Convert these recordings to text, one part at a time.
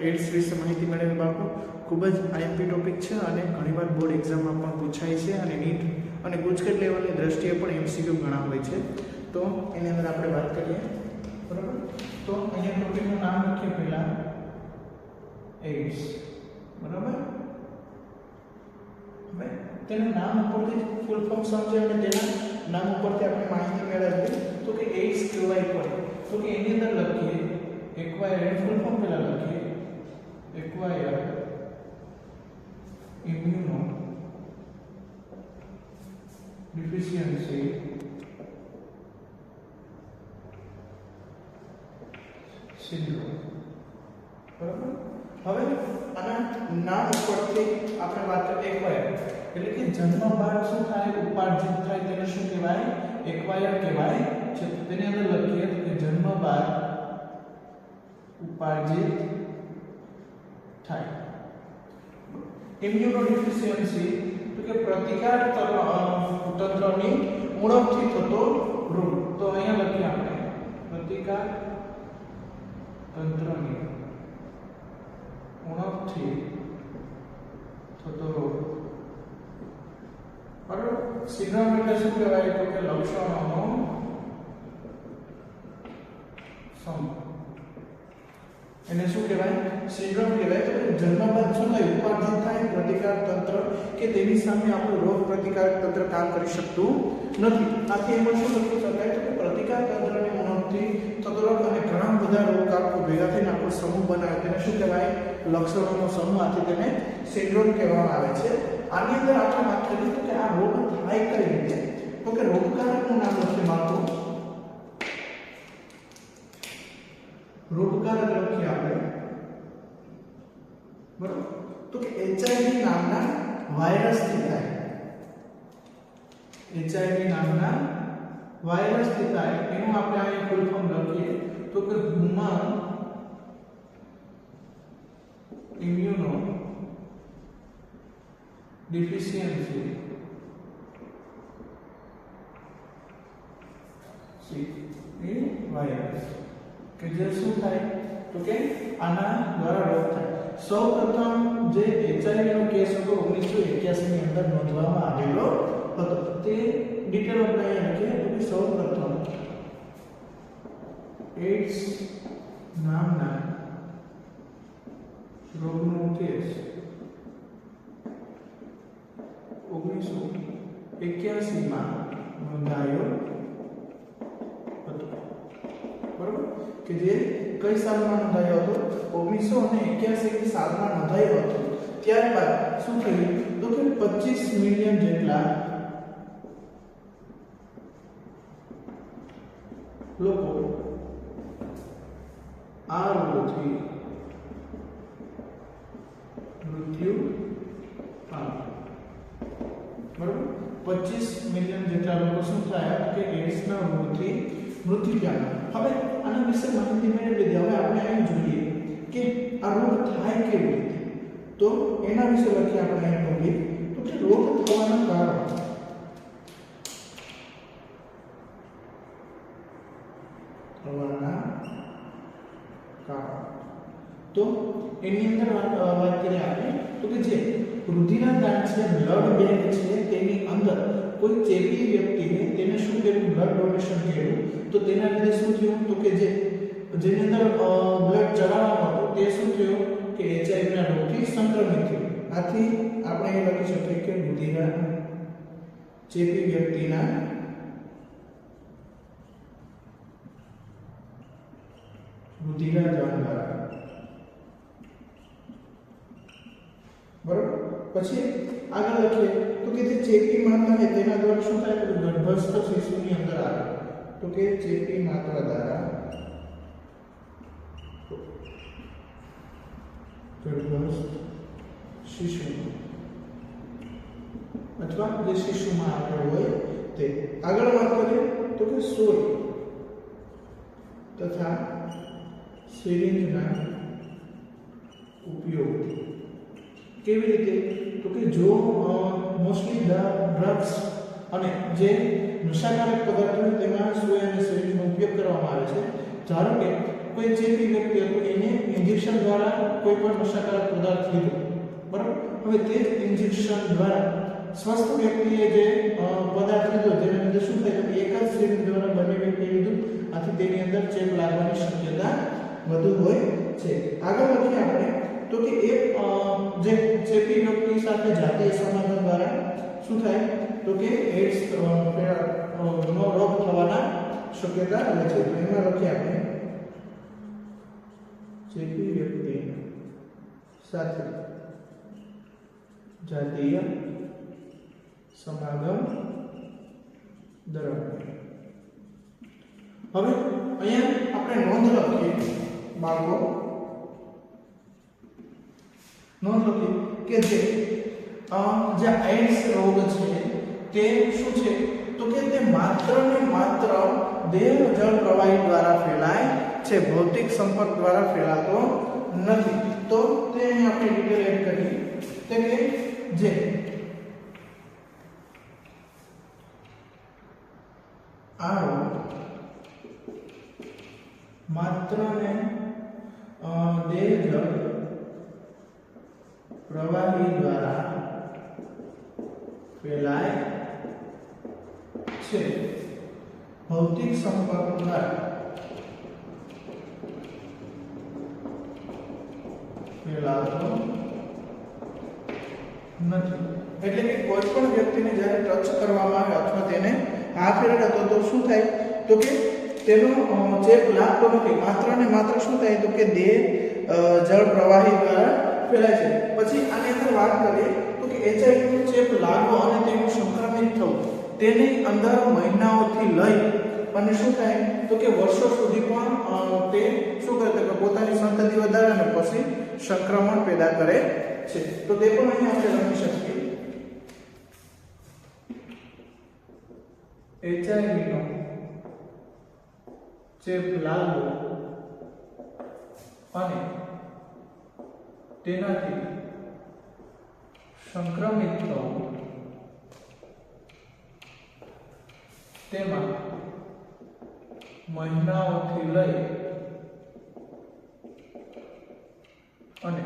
Ads વિશે માહિતી મેળવી બાળકો ખૂબ જ આઈએમપી ટોપિક છે અને ઘણીવાર બોર્ડ એક્ઝામમાં પણ પૂછાય છે અને નીટ અને ગુજકેટ લેવલની દ્રષ્ટિએ પણ એમસીક્યુ ઘણા હોય છે. તો એની અંદર આપણે વાત કરીએ, બરાબર. તો અહીંયા ટોપિકનું નામ લખીએ પહેલાં એડ્સ, બરાબર. હવે તેના નામ ઉપરથી ફૂલ ફોર્મ સમજે અને તેના નામ ઉપરથી આપણે માહિતી મેળવીએ તો કે એડ્સ કહેવાય પડે. તો કે એની અંદર લખીએ એક્વાયર્ડ, ફૂલ ફોર્મ પહેલા લખીએ એક્વાયર્ડ ઇમ્યુનો ડિફિશિયન્સી સિન્ડ્રોમ, બરાબર. હવે આના નામ ઉપરથી આપણે વાત કરીએ એક્વાયર્ડ એટલે કે જન્મ બાદ શું થાય, ઉપાર્જિત થાય તેને શું કહેવાય, એક્વાયર્ડ કહેવાય છે. તેની અંદર લખીએ કે જન્મ બાદ ઉપાર્જિત થાય. ઇમ્યુનોડિફિશિયન્સી તો કે પ્રતિકાર તંત્રની ઉણપથી થતો રોગ. તો અહીંયા લખીએ આપણે પ્રતિકાર તંત્રની ઉણપથી થતો રોગ, બરાબર. સિન્ડ્રોમ એટલે શું કહેવાય તો કે લક્ષણોનો સમૂહ. એને શું કહેવાય, સિન્ડ્રોમ કહેવાય. તો જન્મ બાદ શું થાય, ઉપાર્જિત થાય પ્રતિકાર તંત્ર કે તેની સામે આપણું રોગ પ્રતિકાર તંત્ર કામ કરી શકતું નથી. આથી એમાં શું લખી શકાય તો કે પ્રતિકાર તંત્રની ઉણપથી થતો રોગ અને ઘણા બધા રોગ આપણો ભેગા થઈને આપણો સમૂહ બનાવે તેને શું કહેવાય, લક્ષણોનો સમૂહ. આથી તેને સિન્ડ્રોમ કહેવામાં આવે છે. આની અંદર આપણે વાત કરીએ તો કે આ રોગ થાય કઈ રીતે, તો કે રોગકારકનું નામ લખીએ મારું, રોગકારક લખીએ આપણે, બરાબર. તો કે એચઆઈવી નામના વાયરસથી થાય, એચઆઈવી નામના વાયરસથી થાય. એનું આપણે અહીંયા ફૂલ ફોર્મ લખીએ તો કે હ્યુમન ઇમ્યુનો ડિફિશિયન્સી વાયરસ કે જે શું થાય તો કે આના દ્વારા રોગ થાય. સૌપ્રથમ જે એચઆઈવી નો કેસ હતો 1981 ની અંદર નોંધવામાં આવેલો હતો. તે ડિટેલ આપણે અહીંયા લખીએ તો કે સૌપ્રથમ એડ્સ નામના રોગનો કેસ 1981 માં નોંધાયો હતો, બરાબર. કે જે કઈ સાલમાં નોંધાયો હતો, 1981 ની સાલમાં નોંધાયો હતો. ત્યારબાદ શું થયું તો કે 25 મિલિયન જેટલા લોકો આ રોગથી મૃત્યુ પામ્યા, બરાબર. 25 મિલિયન જેટલા લોકો શું થયા કે એડ્સના રોગથી મૃત્યુ પામ્યા. હવે આના વિશે માહિતી મેળવી લીધી. હવે આપણે અહીં જોઈએ કે આ રોગ થાય કેવી રીતે. તો એના વિશે લખીએ આપણે અહીં ટોપિક તો કે રોગ થવાના કારણો. તો એની અંદર વાત કરીએ આપણે તો કે જે રુધિરાદાન છે, બ્લડ બેંક છે, તેની અંદર કોઈ ચેપી વ્યક્તિને તેને શું કર્યું, બ્લડ ડોનેશન કર્યું. તો તેના લીધે શું થયું તો કે જેની અંદર બ્લડ ચડાવવાનું હતું તે શું થયું કે એચઆઈવી ના રોગથી સંક્રમિત થયું. આથી આપણે એ લખી શકીએ કે રુધિરા ચેપી વ્યક્તિના રુધિરાદાન દ્વારા, બરાબર. પછી આગળ લખીએ તો કે જે ચેપી માત્રા છે તેના દ્વારા શું થાય તો ગર્ભસ્થ શિશુની અંદર આવે. તો કે ચેપી માત્રા દ્વારા ગર્ભસ્થ શિશુ અથવા જે શિશુમાં આવેલો હોય તે. આગળ વાત કરીએ તો કે સોય તથા સિરિંજના ઉપયોગ કેવી રીતે તો કે જો મોસ્ટલી ડ્રગ્સ અને જે નશાકારક પદાર્થો તેમાં સોય અને સિરિંજનો ઉપયોગ કરવામાં આવે છે. ધારો કે કોઈ ચેપી વ્યક્તિ હતું એને ઇન્જેક્શન દ્વારા કોઈ પણ નશાકારક પદાર્થ લીધો, બરાબર. હવે તે જ ઇન્જેક્શન દ્વારા સ્વસ્થ વ્યક્તિએ જે પદાર્થ લીધો તેની અંદર શું થાય કે એક જ સિરિંજ દ્વારા બંને વ્યક્તિએ લીધું, આથી તેની અંદર ચેપ લાગવાની શક્યતા વધુ હોય છે. આગળ વધીએ આપણે તો કે એક જે ચેપી વ્યક્તિ સાથે જાતીય સમાગમ દ્વારા શું થાય તો કે એડ્સ નો રોગ થવાના શક્યતા રહે છે. તો એમાં લખીએ આપણે ચેપી વ્યક્તિ સાથે જાતીય સમાગમ દરમિયાન. હવે અહીંયા આપણે નોંધ લખીએ બાળકો, નોંધ લખીએ કે જે એડ્સ રોગ છે તે શું છે તો કે તે માત્ર ને માત્ર દેહ જળ પ્રવાહી દ્વારા ફેલાય છે, ભૌતિક સંપર્ક દ્વારા ફેલાતો નથી. તો તે અહીં આપણે ડિટેલ એડ કરીએ તો કે જે આ માત્ર ને દેહ જળ પ્રવાહી દ્વારા ફેલાય છે, ભૌતિક સંપર્ક દ્વારા ફેલાતો નથી. એટલે કે કોઈ પણ વ્યક્તિને જ્યારે ટચ કરવામાં આવે અથવા તેને હાથ ફેરવતો તો શું થાય તો કે તેનો ચેપ લાગતો નથી, માત્ર ને માત્ર શું થાય તો કે દેહ જળ પ્રવાહી દ્વારા ફેલાય છે. પછી આની અંદર વાત કરીએ તો કે HIV નો ચેપ લાગવો અને તેનું સંક્રમિત થવું તેની અંદર મહિનાઓથી લઈ અને શું થાય તો કે વર્ષો સુધી પણ તે શું કરે કે પોતાની સંતતિ વધારે અને પછી સંક્રમણ પેદા કરે છે. તો તે પણ અહીં આપણે લખી શકીએ HIV નો ચેપ લાગવો અને તેનાથી સંક્રમિત થવું તેમાં મહિનાઓથી લઈ અને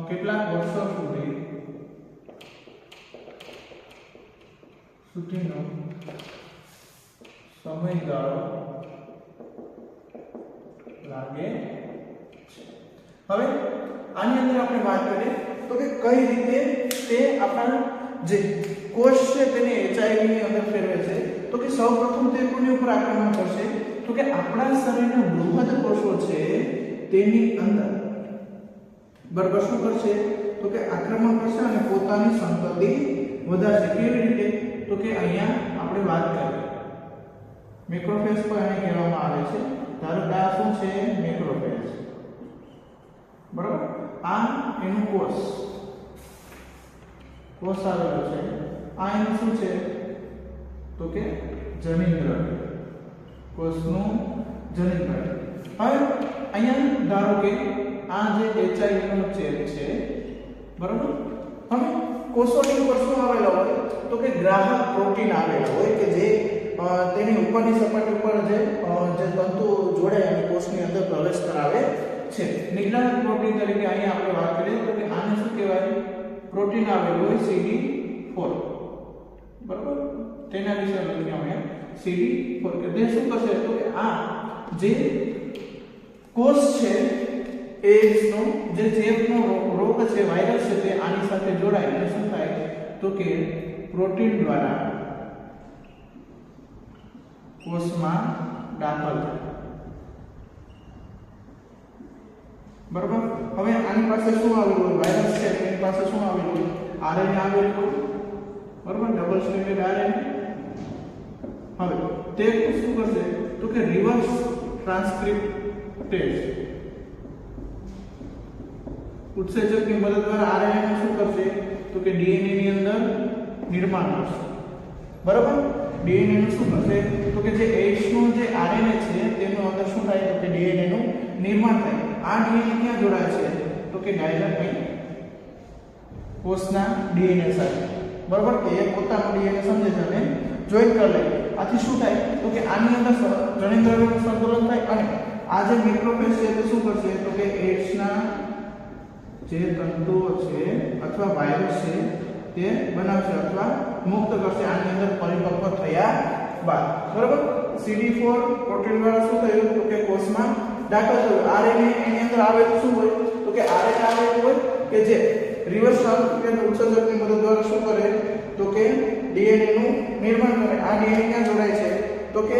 કેટલાક વર્ષો સુધીનો સમયગાળો લાગે છે. હવે આની અંદર આપણે વાત કરીએ તો કે કઈ રીતે તે આપણા જે કોષ છે તેને HIV ની અંદર ફેરવે છે. તો કે સૌપ્રથમ તે કોની ઉપર આક્રમણ કરશે તો કે આપણા શરીરના બૃહદ કોષો છે તેની અંદર બરાબર શું કરશે તો કે આક્રમણ કરશે અને પોતાની સંતતિ વધારશે. કેવી રીતે તો કે અહીંયા આપણે વાત કરીએ મેક્રોફેજ પર એને કહેવામાં આવે છે. ધારો કે આ શું છે મેક્રોફેજ, બરાબર. આ એનું કોષ આવેલો છે. આ એનું શું છે તો કે જનીન્દ્રવ્ય, કોષનું જનીન્દ્રવ્ય. હવે અહીંયા ધારો કે આ જે HIV નો ચેપ છે, બરાબર. હવે કોષોની ઉપર શું આવેલો હોય તો કે ગ્રાહક પ્રોટીન આવેલો હોય કે જે તેની ઉપરની સપાટી ઉપર જે તંતુ જોડાય અને કોષની અંદર પ્રવેશ કરાવે છે. નિગ્નાનક પ્રોટીન તરીકે અહીંયા આપણે વાત કરીએ તો કે આને શું કહેવાય પ્રોટીન આવેલું હોય CD4, બરાબર. તેના વિશે લખીએ અમે CD4 કે તે શું કરશે તો કે આ જે કોષ છે એડ્સ નો જે ચેપનો રોગ છે વાયરસ છે તે આની સાથે જોડાઈને શું થાય તો કે પ્રોટીન દ્વારા કોષમાં દાખલ થાય, બરાબર. હવે આની પાસે શું આવેલું હોય વાયરસ છે એની પાસે શું આવેલું હોય RNA આવેલું હોય, બરાબર. Double stranded RNA. હવે તે શું કરશે તો કે રિવર્સ ટ્રાન્સક્રિપ્ટેઝ ઉત્સેચકની મદદ દ્વારા RNA ને શું કરશે તો કે DNA ની અંદર નિર્માણ કરશે, બરાબર. DNA નું શું કરશે તો કે જે AIDS નું જે RNA છે તેનું અંદર શું થાય તો કે DNA નું નિર્માણ થાય. આ DNA ક્યાં જોડાય છે તો કે ડાયલેક્ટિક કોષના DNA સાથે, બરાબર. કે એ પોતાનું DNA સમજે છે અને જોઈન કરી લે આથી શું થાય તો કે આની અંદર જનીન્દ્રવ્યનું સંતુલન થાય અને આ જે મેક્રોફેજ છે તે શું કરશે તો કે એડ્સ ના જે તંતુઓ છે અથવા વાયરસ છે તે બનાવશે અથવા મુક્ત કરશે આની અંદર પરિપક્વ થયા બાદ બરાબર CD4 પ્રોટીન દ્વારા શું થયું તો કે કોષમાં દાખલ થયું RNA એની અંદર આવે તો શું હોય તો કે RNA આવે હોય કે જે રિવર્સ ટ્રાન્સક્રિપ્શન ઉત્સેચકની મદદ દ્વારા શું કરે તો કે DNA નું નિર્માણ કરે આ DNA ક્યાં જોડાય છે તો કે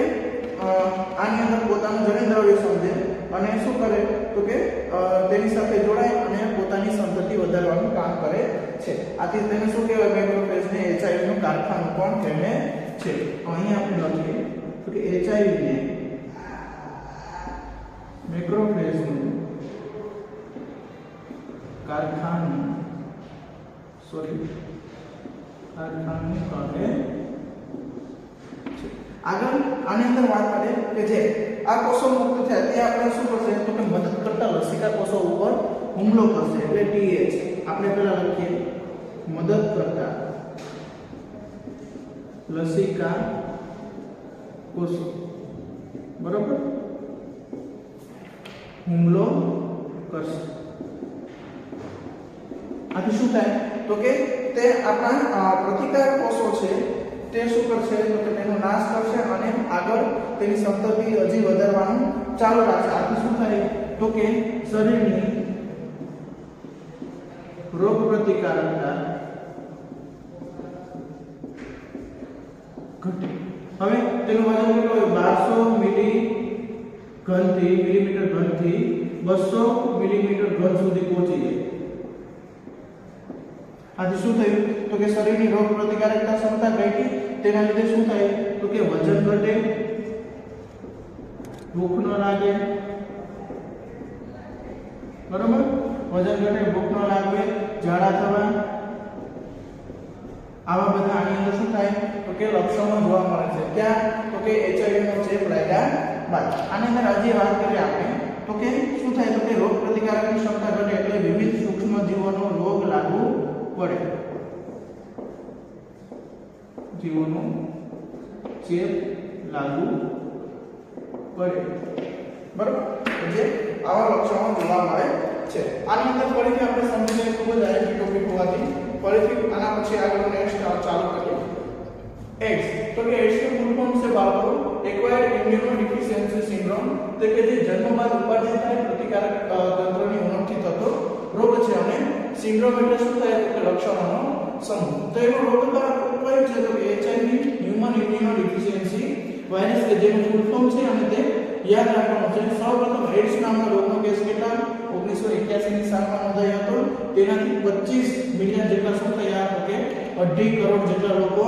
આની અંદર પોતાનું જનીન્દ્રવ્ય સમજે અને શું કરે તો કે તેની સાથે જોડાય અને પોતાની સંતતિ વધારવાનું કામ કરે છે આથી તેને શું કહેવાય મેક્રોફેજ ને HIV નું કારખાનું પણ કહે છે અહીં આપણે લખીએ તો કે HIV ને મેક્રોફેજ નું કારખાનું કારખાનું કહે છે આગળ આની અંદર વાત કરીએ કે જે આ કોષો મુક્ત થયા તે આપણે શું કરશે તો કે મદદ કરતા લસિકા કોષો ઉપર હુમલો કરશે એટલે TH આપણે પહેલા લખીએ મદદ કરતા લસિકા કોષો બરોબર હુમલો કરશે આથી શું થાય તો કે તે આપણા પ્રતિકારક કોષો છે તે શું કરશે તો કે તેનો નાશ કરશે અને આગળ તેની સંતતિ હજી વધારવાનું ચાલુ રાખશે આથી શું થાય તો કે શરીરની રોગ પ્રતિકારકતા ઘટે હવે તેનું વજન કેટલું હોય 1200 મિલીમીટર ઘનથી 200 મિલીમીટર ઘન સુધી પહોંચી જાય આથી શું થયું તો કે શરીરની રોગ પ્રતિકારકતા ક્ષમતા ઘટી તેના લીધે શું થાય તો કે વજન ઘટે ભૂખ ન લાગે બરોબર વજન ઘટે ભૂખ ન લાગે ઝાડા થવા આવા બધા આની અંદર શું થાય તો કે લક્ષણો જોવા મળે છે ક્યાં તો કે HIV નો ચેપ લાગ્યા બાદ આની અંદર આજે વાત કરીએ આપણે તો કે શું થાય તો કે રોગ પ્રતિકારકની ક્ષમતા ઘટે એટલે વિવિધ સૂક્ષ્મ જીવોનો રોગ લાગુ પડે જીવોનો ચેપ લાગુ પડે બરાબર જે આવા લક્ષણો જોવા મળે છે આની અંદર ફરીથી આપણે સમજીને ખૂબ જ આઈટી ટોપિક હોવાથી ફરીથી આના પછી આગળ નેક્સ્ટ ચાલુ કરીએ એડ્સ તો કે એડ્સ નું ફૂલ ફોર્મ છે બાળકો એક્વાયર્ડ ઇમ્યુનોડિફિશિયન્સી સિન્ડ્રોમ તે કે જે જન્મ બાદ ઉપાર્જિત થાય પ્રતિકારક તંત્રની ઉણપથી થતો રોગ છે અને સિન્ડ્રોમ એટલે શું થાય તો કે લક્ષણોનો સમૂહ તો એનો રોગ કયો છે તો કે HIV હ્યુમન ઇમ્યુનોડિફિશિયન્સી વાયરસ કે જેનું ફૂલ ફોર્મ છે અને તે યાદ રાખવાનું છે સૌપ્રથમ એડ્સ નામના રોગનો કેસ કેટલા 1981 ની સાલમાં નોંધાયો હતો તેનાથી 25 મિલિયન જેટલા શું થયા તો કે 2.5 કરોડ જેટલા લોકો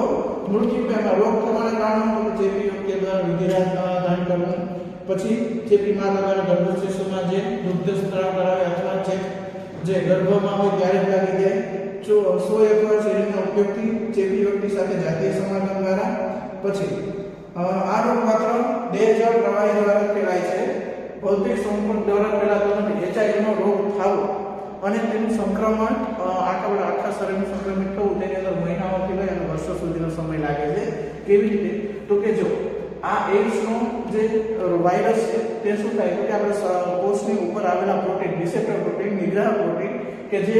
મૃત્યુ પામ્યા રોગ થવાના કારણો તો ચેપી વ્યક્તિ દ્વારા રુધિરાજ દાન કરવું પછી ચેપી માતા દ્વારા ગર્ભસ્થ શિશુમાં જે દુગ્ધ સ્ત્રાવ કરાવે અથવા જે ગર્ભમાં હોય ત્યારે જ લાગી જાય જો 100 એકવાર શરીરના ઉપયોગથી ચેપી વ્યક્તિ સાથે જાતીય સમાગમ દ્વારા પછી આ રોગ માત્ર દેહજળ પ્રવાહી દ્વારા ફેલાય છે ભૌતિક સંપર્ક દ્વારા ફેલાતો નથી HIV નો રોગ થવો અને તેનું સંક્રમણ આખા શરીરનું સંક્રમિત થવું તેની અંદર મહિનાઓથી લઈ અને વર્ષો સુધીનો સમય લાગે છે કેવી રીતે તો કે જો આ એડ્સ નો જે વાયરસ છે તે શું થાય તો કે આપણે કોષની ઉપર આવેલા પ્રોટીન રિસેપ્ટર પ્રોટીન નિગ્રહ પ્રોટીન કે જે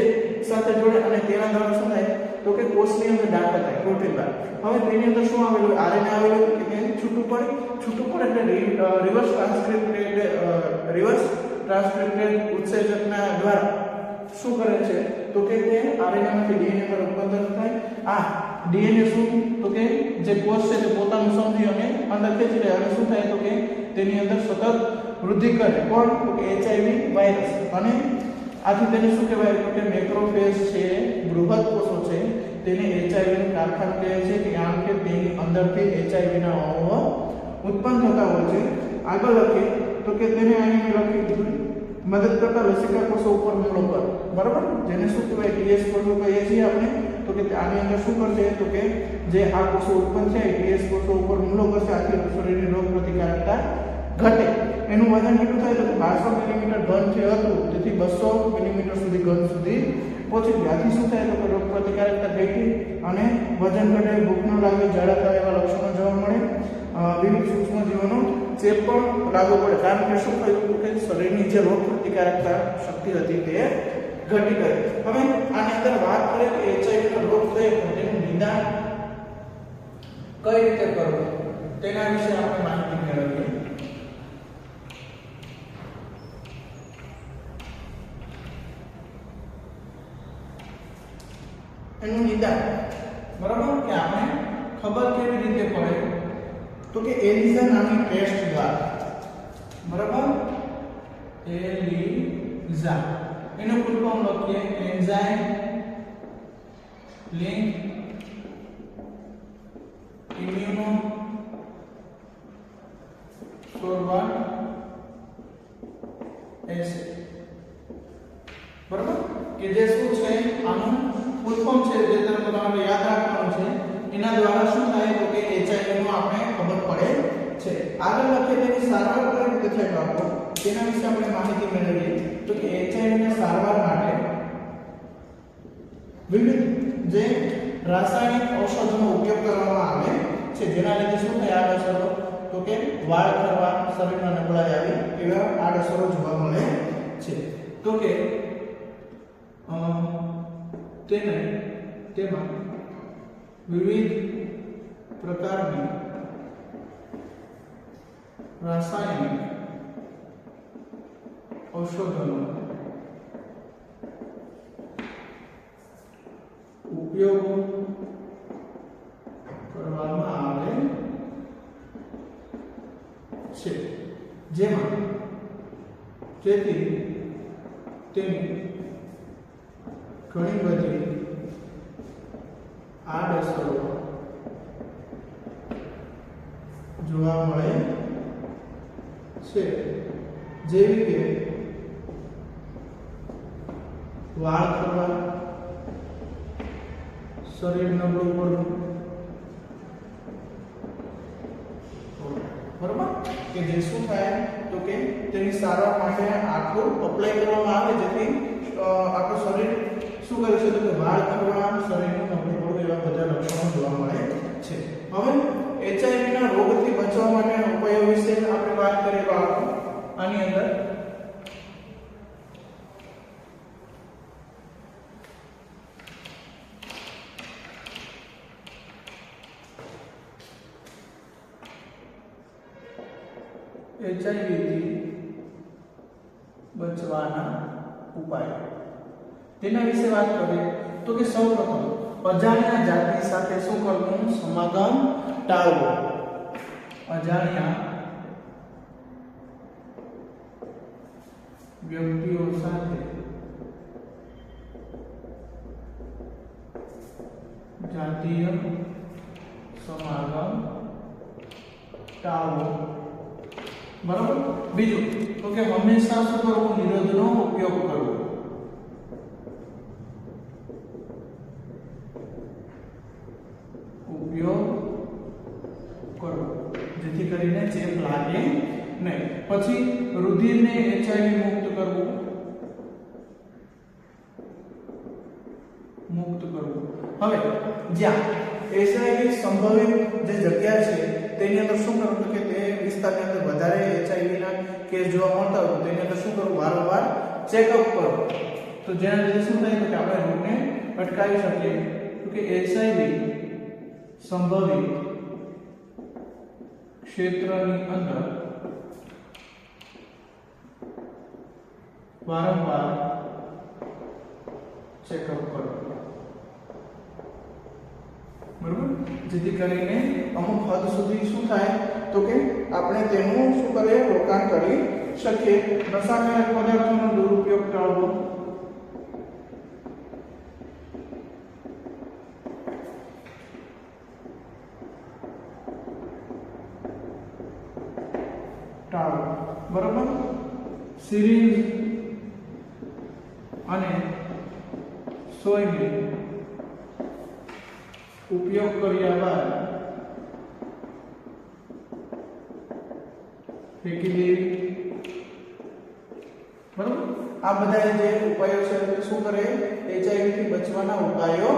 સાથે જોડે અને તેના દ્વારા શું થાય તો કે કોષની અંદર દાખલ થાય પ્રોટીન દ્વારા હવે તેની અંદર શું આવેલું RNA આવેલું કે તે છૂટું પડે એટલે રિવર્સ ટ્રાન્સક્રિપ્ટેડ ઉત્સેચકના દ્વારા શું કરે છે તો કે તે RNA માંથી DNA માં રૂપાંતર થાય આ DNA શું તો કે જે કોષ છે તે પોતાનું સમજી અને અંદર ખેંચી લે અને શું થાય તો કે તેની અંદર સતત વૃદ્ધિ કરે કોણ તો કે HIV વાયરસ અને આથી તેને શું કહેવાય તો કે મેક્રોફેજ છે બૃહદ કોષો છે તેને HIV નું કારખાનું કહે છે કારણ કે તેની અંદરથી HIV ના અણુઓ ઉત્પન્ન થતા હોય છે આગળ લખીએ તો કે તેને અહીં લખી દીધું મદદ કરતા લસિકા કોષો ઉપર હુમલો કરે બરાબર જેને શું કહેવાય TS કોષો કહીએ છીએ આપણે તો કે આની અંદર શું કરશે તો કે જે આ કોષો ઉત્પન્ન છે TS કોષો ઉપર હુમલો કરશે આથી શરીરની રોગ પ્રતિકારકતા ઘટે એનું વજન કેટલું થાય તો 1200 મિલીમીટર ઘન છે હતું તેથી 200 મિલીમીટર સુધી ઘન સુધી પહોંચી ગયું. આથી શું થાય તો કે રોગ પ્રતિકારકતા ઘટી અને વજન ઘટે, ભૂખ ન લાગે, ઝાડા થાય એવા લક્ષણો જોવા મળે. વિવિધ સૂક્ષ્મ જીવોનો ચેપ પણ લાગુ પડે, કારણ કે શું થયું કે શરીરની જે રોગ પ્રતિકારકતા શક્તિ હતી તે ઘટી ગઈ. હવે આની અંદર વાત કરીએ કે એચઆઈવી નો રોગ થયો તો તેનું નિદાન કઈ રીતે કરવું તેના વિશે આપણે માહિતી મેળવીએ. એનું નિદાન બરાબર કે આપણે ખબર કેવી રીતે પડે તો કે એલિઝા નામની ટેસ્ટ દ્વારા. બરાબર, એલિઝા એનું ફૂલ ફોર્મ લખીએ એન્ઝાઇમ લિંક ઇમ્યુનો સોર્બન્ટ એસિડ. બરાબર, કે જે શું છે આનું ફૂલ ફોર્મ છે જે તમારે યાદ રાખવાનું છે. એના દ્વારા શું થાય તો કે એચઆઈવી નો આપણે ખબર પડે છે. આગળ લખીએ તેની સારવાર કઈ રીતે થાય બાળકો તેના વિશે આપણે માહિતી મેળવીએ. તો કે એચઆઈવી ની સારવાર માટે વિવિધ જે રાસાયણિક ઔષધોનો ઉપયોગ કરવામાં આવે છે, જેના લીધે શું થાય આડઅસરો તો કે વાળ ખરવા, શરીરમાં નબળાઈ આવી એવા આડઅસરો જોવા મળે છે. તો કે તેમાં વિવિધ પ્રકારની રાસાયણિક ઔષધોનો ઉપયોગ કરવામાં આવે છે, જેમાં તેથી તેની ઘણી બધી આડઅસરો જોવા મળે છે, જેવી કે વાળ ખરવા, શરીર નબળું પડવું. બરાબર, કે જે શું થાય તો કે તેની સારવાર માટે આખું અપ્લાય કરવામાં આવે જેથી આખું શરીર શું કરે છે તો કે વાળ ખરવા, શરીરનું નબળું પડવું એવા બધા લક્ષણો જોવા મળે છે. હવે એચઆઈવી ના રોગથી બચવા માટેના ઉપાયો વિશે આપણે વાત કરીએ તો આની અંદર એચઆઈવી થી બચવાના ઉપાય તેના વિશે વાત કરીએ તો કે સૌપ્રથમ અજાણ્યા જાતિ સાથે શું કરવું? સમાગમ ટાળવું. અજાણ્યા વ્યક્તિઓ સાથે જાતીય સમાગમ ટાળવો. બરાબર. બીજું તો કે હંમેશા શું કરવું? નિરોધનો ઉપયોગ કરવો. જેથી કરીને ચેપ લાગે નહીં. પછી રુધિરને એચઆઈવી મુક્ત કરવું. હવે જ્યાં એચઆઈવી સંભવિત જે જગ્યા છે તેની અંદર શું કરવું કે તે વિસ્તારની અંદર વધારે એચઆઈવી ના કેસ જોવા મળતા હોય તો તેની અંદર શું કરવું? વારંવાર ચેકઅપ કરવું. તો જેના લીધે શું થાય કે આપણે રોગને અટકાવી શકીએ. તો કે એચઆઈવી સંભવિત ક્ષેત્રની અંદર વારંવાર ચેકઅપ કરો. બરોબર, જેથી કરીને અમુક હદ સુધી શું થાય તો કે આપણે તેનું શું કરીએ? રોકાણ કરી શકીએ. નશાકારક પદાર્થોનો દુરુપયોગ ટાળવો. બરાબર, સિરિંજ અને સોયને ઉપયોગ કર્યા બાદ ફેંકી દેવી. બરાબર, આ બધા જે ઉપાયો છે તે શું કરે HIV થી બચવાના ઉપાયો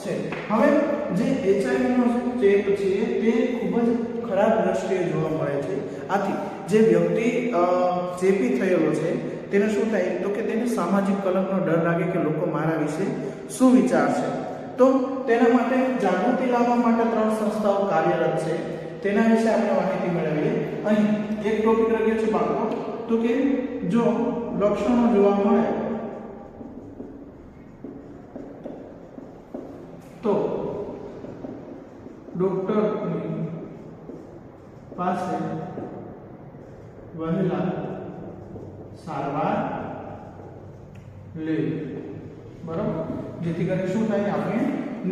છે. હવે જે HIV નો ચેપ છે તે ખૂબ જ ખરાબ દ્રષ્ટિએ જોવા મળે છે. આથી જે વ્યક્તિ ચેપી થયેલો છે તેને શું થાય તો કે તેને સામાજિક કલંકનો ડર લાગે કે લોકો મારા વિશે શું વિચારશે. તો તેના માટે જાગૃતિ લાવવા માટે 3 સંસ્થાઓ કાર્યરત છે. તેના વિશે આપણે માહિતી મેળવીએ. અહીં એક ટોપિક રહ્યો છે બાળકો, તો કે જો લક્ષણો જોવા મળે તો ડોક્ટરની પાસે વહેલા સારવાર લેવી. બરાબર, જેથી કરીને શું થાય આપણે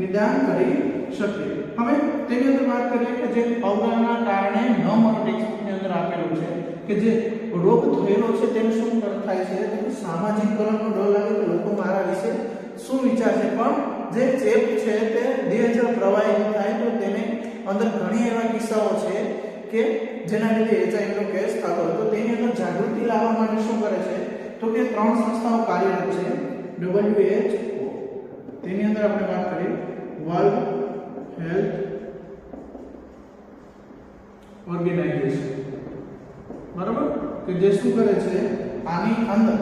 નિદાન કરી શકીએ. હવે તેની અંદર વાત કરીએ કે જે અવગણના કારણે ન મળે ટેક્સ્ટની અંદર આપેલું છે કે જે રોગ થયેલો છે તેને શું થાય છે તો સામાજિક કલંકનો ડર લાગે કે લોકો મારા વિશે શું વિચારશે. પણ જે ચેપ છે તે દેહજળ પ્રવાહિત થાય તો તેને અંદર ઘણી એવા કિસ્સાઓ છે કે જેના લીધે HIV નો કેસ થતો હોય. તો તેની અંદર જાગૃતિ લાવવા માટે શું કરે છે તો કે 3 સંસ્થાઓ કાર્યરત છે. WHO, તેની અંદર આપણે વાત કરીએ વર્લ્ડ હેલ્થ ઓર્ગેનાઇઝેશન. બરાબર, કે જે શું કરે છે આની અંદર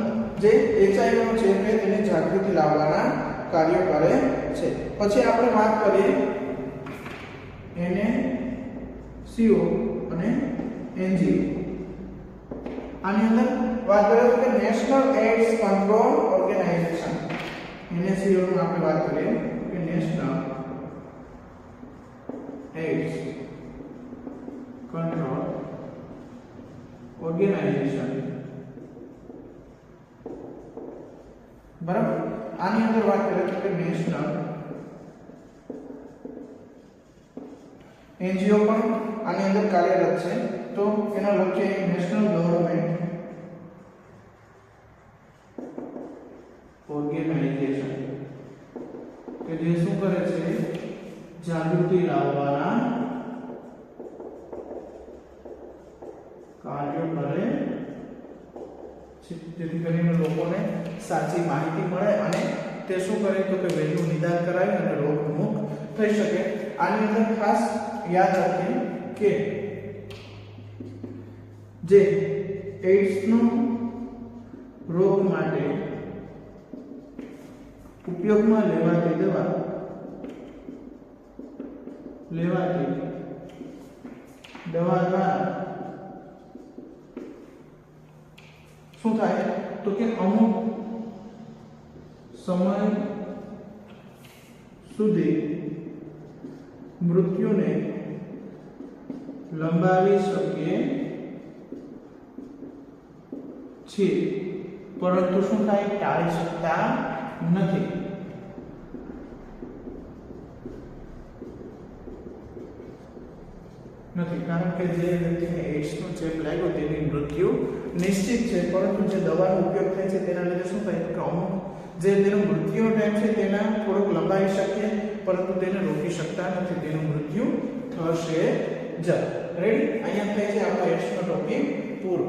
જે HIV નો છે તેને જાગૃતિ લાવવાના કાર્ય કરે છે. પછી આપણે વાત કરીએ NACO અને NGO. આની અંદર વાત કરીએ તો કે national AIDS control organisation. NACO નું આપણે વાત કરીએ કે નેશનલ એડ્સ કંટ્રોલ ઓર્ગેનાઇઝેશન. બરાબર, આની અંદર વાત કરીએ તો કે નેશનલ NGO પણ આની અંદર કાર્યરત છે. તો એનો લક્ષ્ય નેશનલ ગવર્નમેન્ટ ઓર્ગેનાઇઝેશન કે જે શું કરે છે જાગૃતિ લાવવાના કાર્યો કરે છે, જેથી કરીને લોકોને સાચી માહિતી મળે અને તે શું કરે તો કે વહેલું નિદાન કરાવી અને રોગ મુક્ત થઈ શકે. આની અંદર ખાસ યાદ રાખીએ કે જે એઇડ્સ નો રોગ માટે ઉપયોગમાં લેવાતી દવા દ્વારા શું થાય તો કે અમુક સમય સુધી મૃત્યુને લંબાવી શકીએ છીએ, પરંતુ શું થાય ટાળી શકતા નથી. કારણ કે જે વ્યક્તિને એઇડ્સ નો ચેપ લાગ્યો તેની મૃત્યુ નિશ્ચિત છે, પરંતુ જે દવાનો ઉપયોગ થાય છે તેના લીધે શું થાય કે અમુક જે તેનો મૃત્યુનો ટાઈમ છે તેના થોડોક લંબાવી શકીએ, પરંતુ તેને રોકી શકતા નથી. તેનું મૃત્યુ થશે જ. રેડી, અહીંયા થાય છે આપણો એઇડ્સ નો ટોપિક પૂરો.